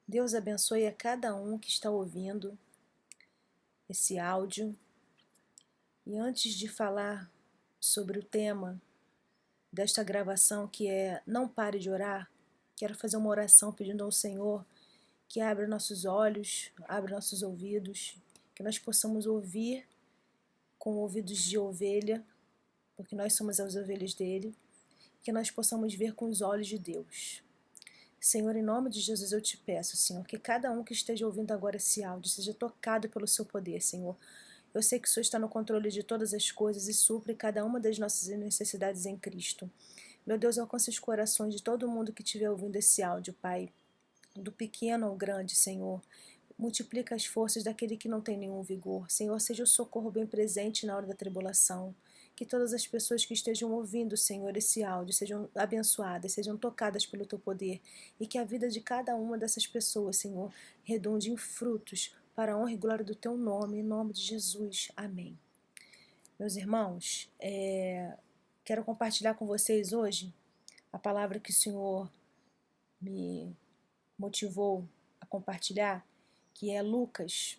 Deus abençoe a cada um que está ouvindo esse áudio. E antes de falar sobre o tema desta gravação, que é Não Pare de Orar, quero fazer uma oração pedindo ao Senhor que abra nossos olhos, abra nossos ouvidos, que nós possamos ouvir com ouvidos de ovelha, porque nós somos as ovelhas dele, que nós possamos ver com os olhos de Deus. Senhor, em nome de Jesus eu te peço, Senhor, que cada um que esteja ouvindo agora esse áudio seja tocado pelo seu poder, Senhor. Eu sei que o Senhor está no controle de todas as coisas e supre cada uma das nossas necessidades em Cristo. Meu Deus, alcance os corações de todo mundo que estiver ouvindo esse áudio, Pai, do pequeno ao grande, Senhor. Multiplica as forças daquele que não tem nenhum vigor. Senhor, seja o socorro bem presente na hora da tribulação. Que todas as pessoas que estejam ouvindo, Senhor, esse áudio sejam abençoadas, sejam tocadas pelo Teu poder. E que a vida de cada uma dessas pessoas, Senhor, redunde em frutos para a honra e glória do Teu nome, em nome de Jesus. Amém. Meus irmãos, quero compartilhar com vocês hoje a palavra que o Senhor me motivou a compartilhar, que é Lucas,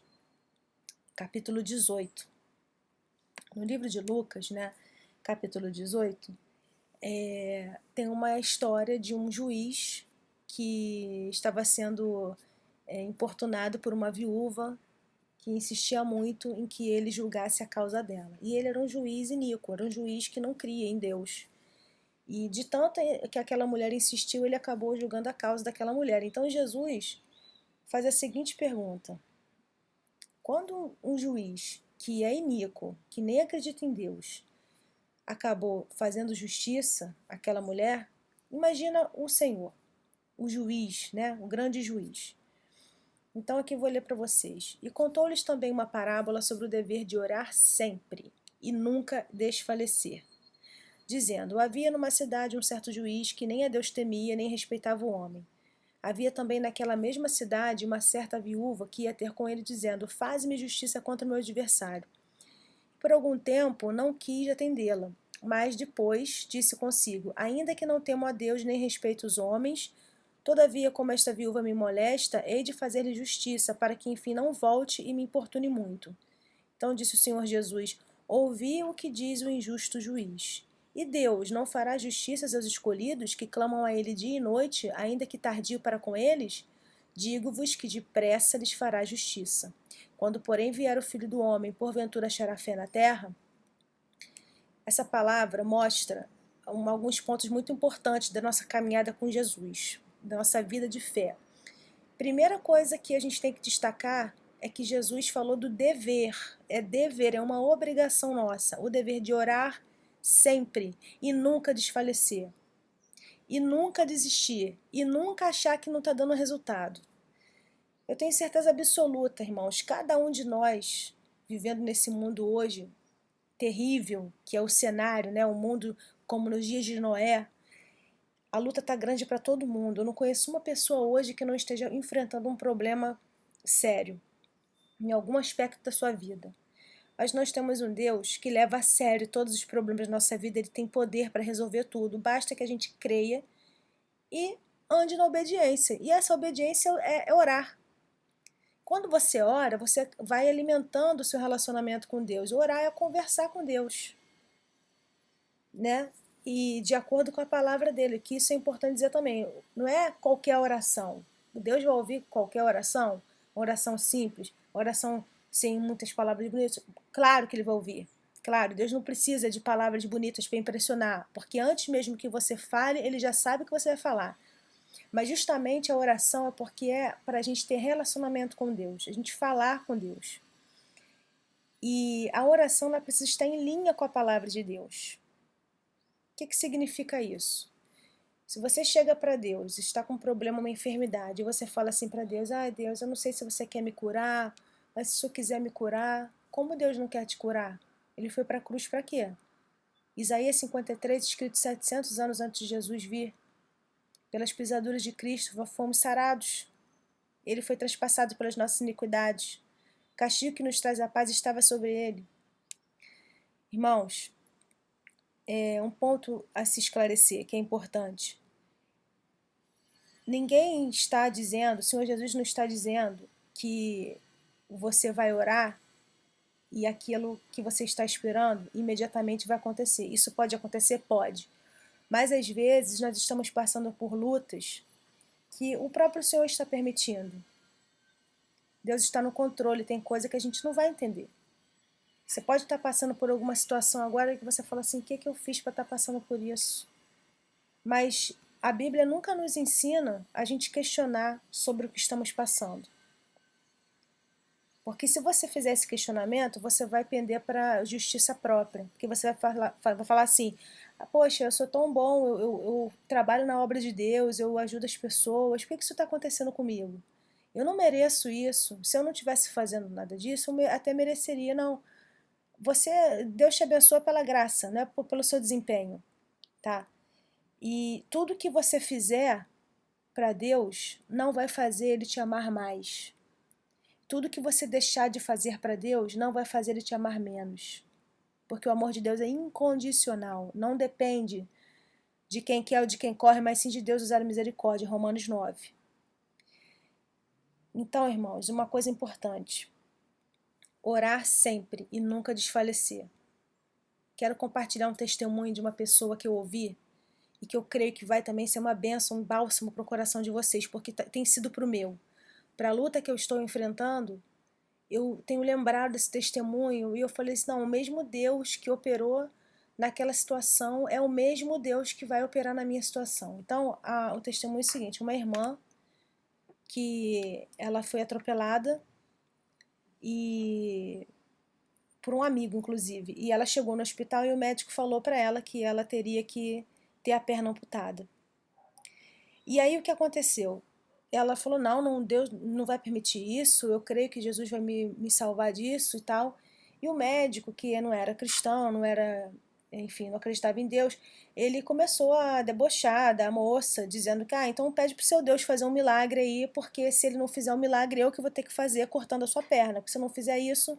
capítulo 18. No livro de Lucas, capítulo 18, tem uma história de um juiz que estava sendo importunado por uma viúva que insistia muito em que ele julgasse a causa dela. E ele era um juiz iníquo, era um juiz que não cria em Deus. E de tanto que aquela mulher insistiu, ele acabou julgando a causa daquela mulher. Então Jesus faz a seguinte pergunta: quando um juiz que é iníquo, que nem acredita em Deus, acabou fazendo justiça àquela mulher, imagina o Senhor, o juiz, o grande juiz. Então aqui eu vou ler para vocês. E contou-lhes também uma parábola sobre o dever de orar sempre e nunca desfalecer, dizendo: havia numa cidade um certo juiz que nem a Deus temia, nem respeitava o homem. Havia também naquela mesma cidade uma certa viúva que ia ter com ele, dizendo: faze-me justiça contra o meu adversário. Por algum tempo não quis atendê-la, mas depois disse consigo: ainda que não temo a Deus nem respeito os homens, todavia, como esta viúva me molesta, hei de fazer-lhe justiça, para que enfim não volte e me importune muito. Então disse o Senhor Jesus: ouvi o que diz o injusto juiz. E Deus não fará justiça aos escolhidos, que clamam a ele dia e noite, ainda que tardio para com eles? Digo-vos que depressa lhes fará justiça. Quando, porém, vier o Filho do Homem, porventura achará fé na terra? Essa palavra mostra alguns pontos muito importantes da nossa caminhada com Jesus, da nossa vida de fé. Primeira coisa que a gente tem que destacar é que Jesus falou do dever. É dever, é uma obrigação nossa. O dever de orar sempre e nunca desfalecer. E nunca desistir. E nunca achar que não está dando resultado. Eu tenho certeza absoluta, irmãos, cada um de nós, vivendo nesse mundo hoje terrível, que é o cenário, o mundo como nos dias de Noé, a luta está grande para todo mundo. Eu não conheço uma pessoa hoje que não esteja enfrentando um problema sério em algum aspecto da sua vida. Mas nós temos um Deus que leva a sério todos os problemas da nossa vida. Ele tem poder para resolver tudo. Basta que a gente creia e ande na obediência. E essa obediência é orar. Quando você ora, você vai alimentando o seu relacionamento com Deus. Orar é conversar com Deus, E de acordo com a palavra dele, que isso é importante dizer também, não é qualquer oração. Deus vai ouvir qualquer oração, oração simples, oração sem muitas palavras bonitas. Claro que ele vai ouvir. Claro, Deus não precisa de palavras bonitas para impressionar, porque antes mesmo que você fale, ele já sabe o que você vai falar. Mas justamente a oração é porque é para a gente ter relacionamento com Deus, a gente falar com Deus. E a oração ela precisa estar em linha com a palavra de Deus. O que significa isso? Se você chega para Deus, está com um problema, uma enfermidade, e você fala assim para Deus: Deus, eu não sei se você quer me curar, mas se o Senhor quiser me curar, como Deus não quer te curar? Ele foi para a cruz para quê? Isaías 53, escrito 700 anos antes de Jesus vir. Pelas pisaduras de Cristo fomos sarados. Ele foi traspassado pelas nossas iniquidades. O castigo que nos traz a paz estava sobre ele. Irmãos, um ponto a se esclarecer, que é importante. ninguém está dizendo, o Senhor Jesus não está dizendo que você vai orar e aquilo que você está esperando imediatamente vai acontecer. Isso pode acontecer? Pode. Mas às vezes nós estamos passando por lutas que o próprio Senhor está permitindo. Deus está no controle, tem coisa que a gente não vai entender. Você pode estar passando por alguma situação agora que você fala assim, o que eu fiz para estar passando por isso? Mas a Bíblia nunca nos ensina a gente questionar sobre o que estamos passando. Porque se você fizer esse questionamento, você vai pender para a justiça própria. Porque você vai falar assim, poxa, eu sou tão bom, eu trabalho na obra de Deus, eu ajudo as pessoas, por que isso está acontecendo comigo? Eu não mereço isso. Se eu não estivesse fazendo nada disso, eu até mereceria. Não. Deus te abençoa pela graça, não é pelo seu desempenho, tá? E tudo que você fizer para Deus não vai fazer Ele te amar mais. Tudo que você deixar de fazer para Deus não vai fazer Ele te amar menos. Porque o amor de Deus é incondicional, não depende de quem quer ou de quem corre, mas sim de Deus usar a misericórdia, Romanos 9. Então, irmãos, uma coisa importante, orar sempre e nunca desfalecer. Quero compartilhar um testemunho de uma pessoa que eu ouvi e que eu creio que vai também ser uma bênção, um bálsamo para o coração de vocês, porque tem sido para o meu. Para a luta que eu estou enfrentando, eu tenho lembrado desse testemunho e eu falei assim, não, o mesmo Deus que operou naquela situação é o mesmo Deus que vai operar na minha situação. Então, o testemunho é o seguinte, uma irmã que ela foi atropelada e por um amigo, inclusive, e ela chegou no hospital e o médico falou para ela que ela teria que ter a perna amputada. E aí o que aconteceu? Ela falou, não, Deus não vai permitir isso, eu creio que Jesus vai me salvar disso e tal. E o médico, que não era cristão, não era, enfim, não acreditava em Deus, ele começou a debochar da moça, dizendo que, então pede pro seu Deus fazer um milagre aí, porque se ele não fizer um milagre, eu que vou ter que fazer cortando a sua perna, porque se não fizer isso,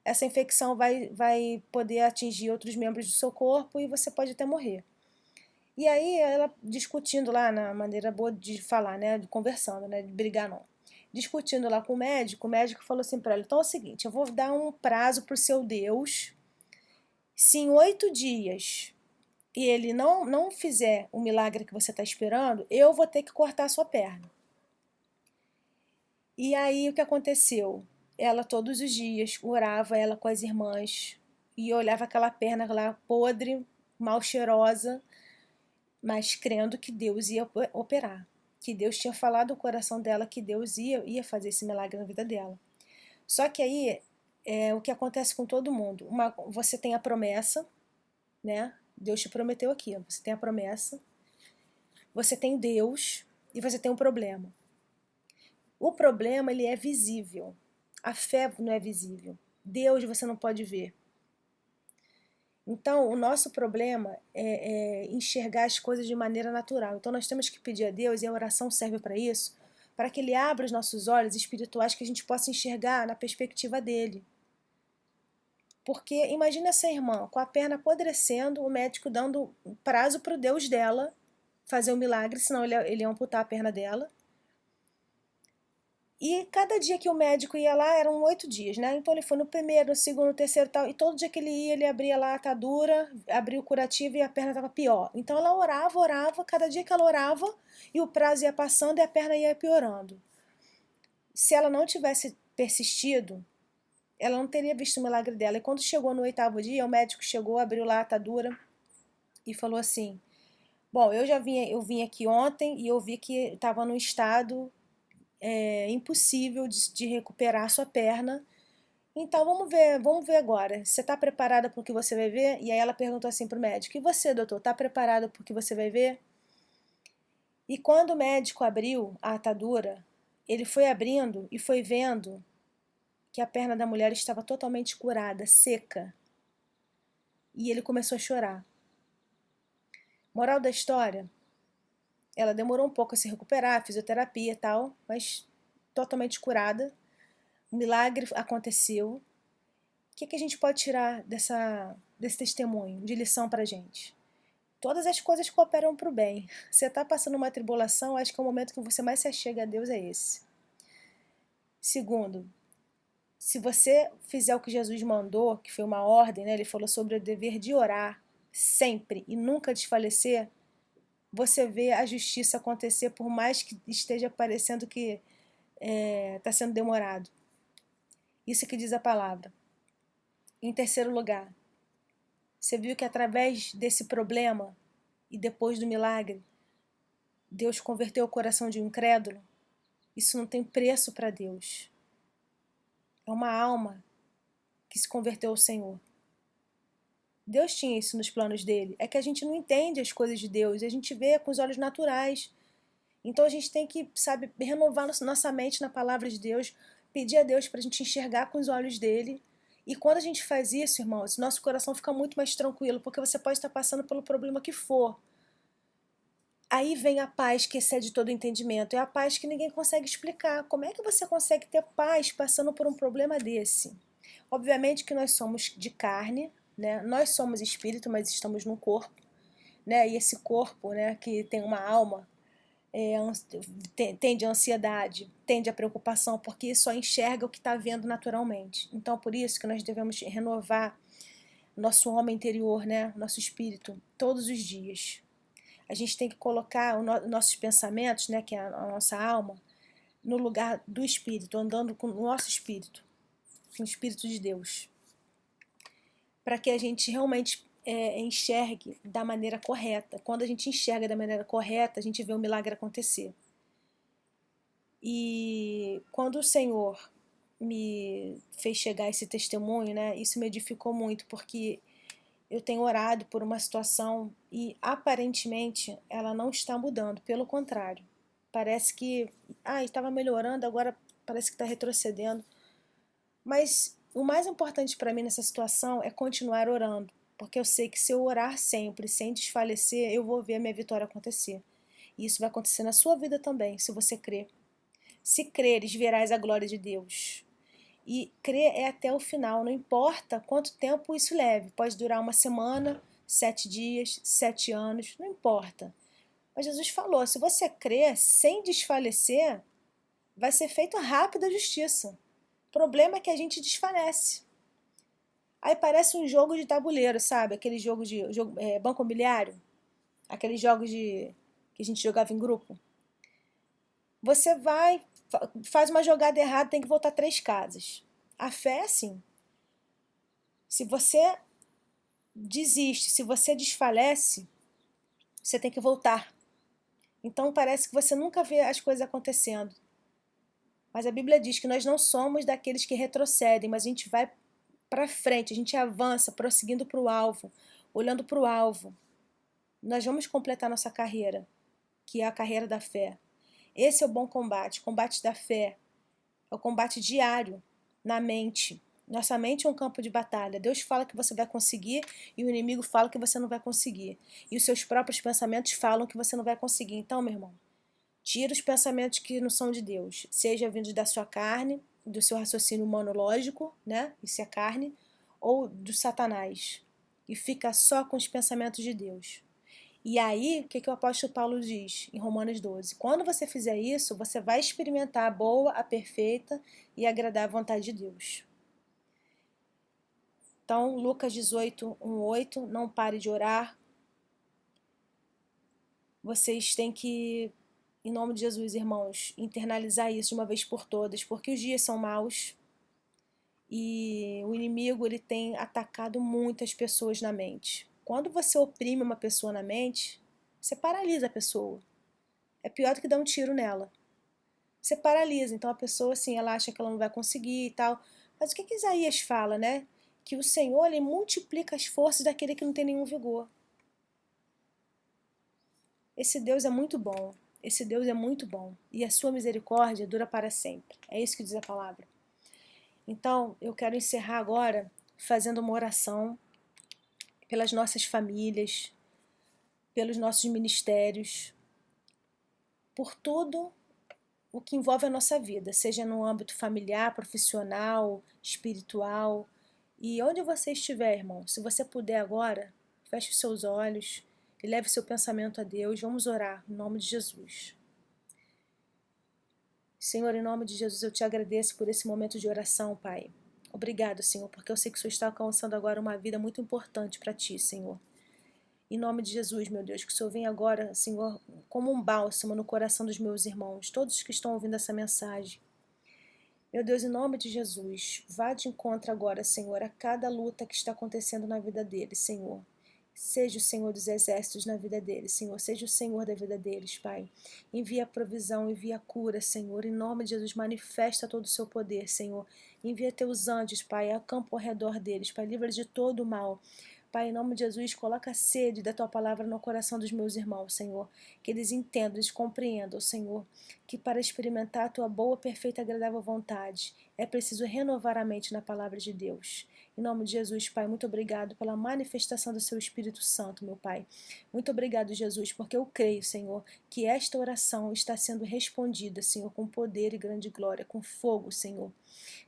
essa infecção vai poder atingir outros membros do seu corpo e você pode até morrer. E aí ela discutindo lá, na maneira boa de falar, né, de conversando, né, de brigar não. Discutindo lá com o médico falou assim para ela, então é o seguinte, eu vou dar um prazo pro seu Deus, se em 8 dias e ele não fizer o milagre que você está esperando, eu vou ter que cortar a sua perna. E aí o que aconteceu? Ela todos os dias orava, ela com as irmãs, e olhava aquela perna lá podre, mal cheirosa, mas crendo que Deus ia operar, que Deus tinha falado no coração dela que Deus ia fazer esse milagre na vida dela. Só que aí é o que acontece com todo mundo. Você tem a promessa, né? Deus te prometeu aquilo. Você tem a promessa, você tem Deus e você tem um problema. O problema, ele é visível. A fé não é visível. Deus você não pode ver. Então, o nosso problema é enxergar as coisas de maneira natural. Então, nós temos que pedir a Deus, e a oração serve para isso, para que Ele abra os nossos olhos espirituais, que a gente possa enxergar na perspectiva dEle. Porque imagina essa irmã com a perna apodrecendo, o médico dando prazo para o Deus dela fazer o milagre, senão ele ia amputar a perna dela. E cada dia que o médico ia lá, eram 8 dias, né? Então ele foi no primeiro, no segundo, no terceiro e tal. E todo dia que ele ia, ele abria lá a atadura, abria o curativo e a perna estava pior. Então ela orava, cada dia que ela orava, e o prazo ia passando e a perna ia piorando. Se ela não tivesse persistido, ela não teria visto o milagre dela. E quando chegou no 8º dia, o médico chegou, abriu lá a atadura e falou assim, bom, eu vim aqui ontem e eu vi que estava num estado impossível de recuperar a sua perna. Então vamos ver agora. Você está preparada para o que você vai ver? E aí ela perguntou assim para o médico, e você, doutor, está preparado para o que você vai ver? E quando o médico abriu a atadura, ele foi abrindo e foi vendo que a perna da mulher estava totalmente curada, seca. E ele começou a chorar. Moral da história, ela demorou um pouco a se recuperar, fisioterapia e tal, mas totalmente curada. O milagre aconteceu. O que a gente pode tirar desse testemunho de lição para a gente? Todas as coisas cooperam para o bem. Você está passando uma tribulação, acho que é o momento que você mais se achega a Deus é esse. Segundo, se você fizer o que Jesus mandou, que foi uma ordem, né? Ele falou sobre o dever de orar sempre e nunca desfalecer, você vê a justiça acontecer, por mais que esteja parecendo que está sendo demorado. Isso que diz a palavra. Em terceiro lugar, você viu que através desse problema e depois do milagre, Deus converteu o coração de um incrédulo? Isso não tem preço para Deus. É uma alma que se converteu ao Senhor. Deus tinha isso nos planos dele. É que a gente não entende as coisas de Deus, a gente vê com os olhos naturais. Então a gente tem que, sabe, renovar nossa mente na palavra de Deus, pedir a Deus para a gente enxergar com os olhos dele. E quando a gente faz isso, irmãos, nosso coração fica muito mais tranquilo, porque você pode estar passando pelo problema que for. Aí vem a paz que excede todo entendimento. É a paz que ninguém consegue explicar. Como é que você consegue ter paz passando por um problema desse? Obviamente que nós somos de carne, né? Nós somos espírito, mas estamos num corpo, né? E esse corpo, né, que tem uma alma, tende a ansiedade, tende a preocupação, porque só enxerga o que está vendo naturalmente. Então, por isso que nós devemos renovar nosso homem interior, né? Nosso espírito, todos os dias. A gente tem que colocar nossos pensamentos, né, que é a nossa alma, no lugar do espírito, andando com o nosso espírito, com o espírito de Deus, para que a gente realmente enxergue da maneira correta. Quando a gente enxerga da maneira correta, a gente vê o milagre acontecer. E quando o Senhor me fez chegar esse testemunho, né, isso me edificou muito, porque eu tenho orado por uma situação e aparentemente ela não está mudando, pelo contrário. Parece que estava melhorando, agora parece que está retrocedendo. Mas o mais importante para mim nessa situação é continuar orando, porque eu sei que se eu orar sempre, sem desfalecer, eu vou ver a minha vitória acontecer. E isso vai acontecer na sua vida também, se você crer. Se creres, verás a glória de Deus. E crer é até o final, não importa quanto tempo isso leve. Pode durar uma semana, 7 dias, 7 anos, não importa. Mas Jesus falou, se você crer sem desfalecer, vai ser feita rápida a justiça. O problema é que a gente desfalece. Aí parece um jogo de tabuleiro, sabe? Aquele jogo de banco imobiliário. Aqueles jogos que a gente jogava em grupo. Você vai, faz uma jogada errada, tem que voltar 3 casas. A fé é assim. Se você desiste, se você desfalece, você tem que voltar. Então parece que você nunca vê as coisas acontecendo. Mas a Bíblia diz que nós não somos daqueles que retrocedem, mas a gente vai para frente, a gente avança, prosseguindo para o alvo, olhando para o alvo. Nós vamos completar nossa carreira, que é a carreira da fé. Esse é o bom combate, o combate da fé. É o combate diário na mente. Nossa mente é um campo de batalha. Deus fala que você vai conseguir e o inimigo fala que você não vai conseguir. E os seus próprios pensamentos falam que você não vai conseguir. Então, meu irmão, tira os pensamentos que não são de Deus, seja vindos da sua carne, do seu raciocínio humano lógico, né? Isso é carne, ou do Satanás. E fica só com os pensamentos de Deus. E aí, o que o apóstolo Paulo diz em Romanos 12? Quando você fizer isso, você vai experimentar a boa, a perfeita e agradável vontade de Deus. Então, Lucas 18, 8, não pare de orar. Vocês têm que, em nome de Jesus, irmãos, internalizar isso de uma vez por todas, porque os dias são maus e o inimigo ele tem atacado muitas pessoas na mente. Quando você oprime uma pessoa na mente, você paralisa a pessoa. É pior do que dar um tiro nela. Você paralisa, então a pessoa assim, ela acha que ela não vai conseguir e tal. Mas o que Isaías fala, né? Que o Senhor ele multiplica as forças daquele que não tem nenhum vigor. Esse Deus é muito bom. Esse Deus é muito bom. E a sua misericórdia dura para sempre. É isso que diz a palavra. Então, eu quero encerrar agora fazendo uma oração pelas nossas famílias, pelos nossos ministérios, por tudo o que envolve a nossa vida, seja no âmbito familiar, profissional, espiritual. E onde você estiver, irmão, se você puder agora, feche os seus olhos Eleve seu pensamento a Deus. Vamos orar em nome de Jesus. Senhor, em nome de Jesus, eu te agradeço por esse momento de oração, Pai. Obrigado, Senhor, porque eu sei que o Senhor está alcançando agora uma vida muito importante para ti, Senhor. Em nome de Jesus, meu Deus, que o Senhor venha agora, Senhor, como um bálsamo no coração dos meus irmãos, todos que estão ouvindo essa mensagem. Meu Deus, em nome de Jesus, vá de encontro agora, Senhor, a cada luta que está acontecendo na vida deles, Senhor. Seja o Senhor dos exércitos na vida deles, Senhor. Seja o Senhor da vida deles, Pai. Envia a provisão, envia a cura, Senhor. Em nome de Jesus, manifesta todo o seu poder, Senhor. Envia teus anjos, Pai, acampa ao redor deles, Pai. Livra de todo o mal. Pai, em nome de Jesus, coloca a sede da Tua palavra no coração dos meus irmãos, Senhor. Que eles entendam, eles compreendam, Senhor, que para experimentar a Tua boa, perfeita e agradável vontade, é preciso renovar a mente na palavra de Deus. Em nome de Jesus, Pai, muito obrigado pela manifestação do Seu Espírito Santo, meu Pai. Muito obrigado, Jesus, porque eu creio, Senhor, que esta oração está sendo respondida, Senhor, com poder e grande glória, com fogo, Senhor,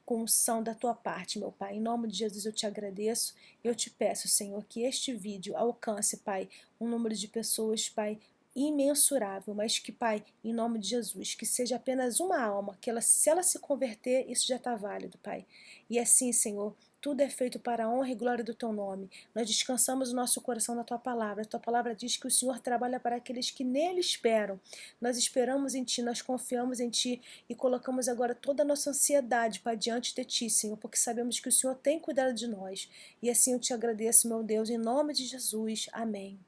com unção da Tua parte, meu Pai. Em nome de Jesus eu te agradeço. Eu te peço, Senhor, que este vídeo alcance, Pai, um número de pessoas, Pai, imensurável, mas que, Pai, em nome de Jesus, que seja apenas uma alma, que ela, se ela se converter, isso já está válido, Pai. E assim, Senhor, tudo é feito para a honra e glória do Teu nome. Nós descansamos o nosso coração na Tua palavra. A Tua palavra diz que o Senhor trabalha para aqueles que nele esperam. Nós esperamos em Ti, nós confiamos em Ti e colocamos agora toda a nossa ansiedade para diante de Ti, Senhor, porque sabemos que o Senhor tem cuidado de nós. E assim eu te agradeço, meu Deus, em nome de Jesus. Amém.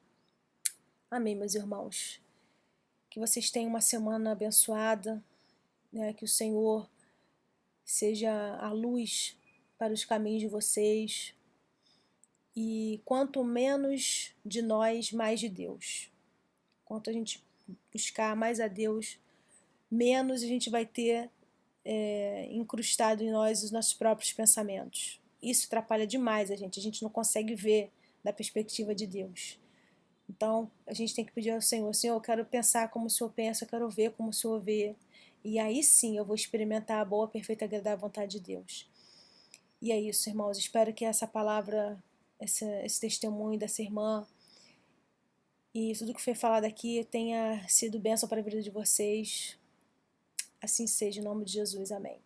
Amém, meus irmãos. Que vocês tenham uma semana abençoada, né? Que o Senhor seja a luz para os caminhos de vocês. E quanto menos de nós, mais de Deus. Quanto a gente buscar mais a Deus, menos a gente vai ter incrustado em nós os nossos próprios pensamentos. Isso atrapalha demais a gente não consegue ver da perspectiva de Deus. Então, a gente tem que pedir ao Senhor, Senhor, eu quero pensar como o Senhor pensa, eu quero ver como o Senhor vê. E aí sim eu vou experimentar a boa, perfeita e agradável vontade de Deus. E é isso, irmãos. Espero que essa palavra, esse testemunho dessa irmã e tudo que foi falado aqui tenha sido bênção para a vida de vocês. Assim seja, em nome de Jesus. Amém.